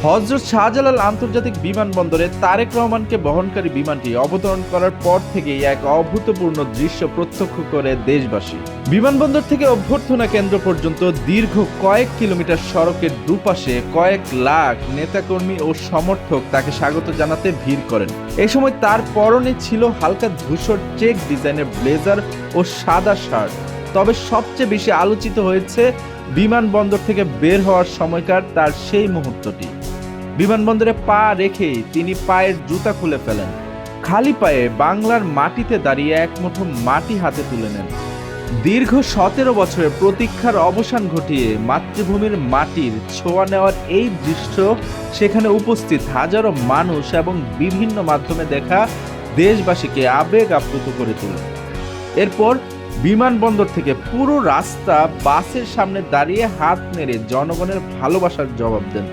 হযরত শাহজালাল আন্তর্জাতিক বিমানবন্দরে তারেক রহমানকে বহনকারী বিমানটি অবতরণ করার পর থেকেই এক অভূতপূর্ণ দৃশ্য প্রত্যক্ষ করে দেশবাসী। বিমানবন্দর থেকে অভ্যর্থনা কেন্দ্র পর্যন্ত দীর্ঘ কয়েক কিলোমিটার সড়কের দুপাশে কয়েক লাখ নেতাকর্মী ও সমর্থক তাকে স্বাগত জানাতে ভিড় করেন। এ সময় তার পরনে ছিল হালকা ধূসর চেক ডিজাইনের ব্লেজার ও সাদা শার্ট। তবে সবচেয়ে বেশি আলোচিত হয়েছে বিমানবন্দর থেকে বের হওয়ার সময়কার তার সেই মুহূর্তটি। বিমানবন্দরে পা রেখেই তিনি পায়ের জুতা খুলে ফেলেন। খালি পায়ে বাংলার মাটিতে দাঁড়িয়ে এক মুঠো মাটি হাতে তুলে নেন। দীর্ঘ 17 বছরের প্রতীক্ষার অবসান ঘটিয়ে মাতৃভূমির মাটির ছোঁয়া নেওয়ার এই দৃশ্য সেখানে উপস্থিত হাজারো মানুষ এবং বিভিন্ন মাধ্যমে দেখা দেশবাসীকে আবেগ আপ্লুত করে তোলে। এরপর বিমানবন্দর থেকে পুরো রাস্তা বাসের সামনে দাঁড়িয়ে হাত নেড়ে জনগণের ভালোবাসার জবাব দেন।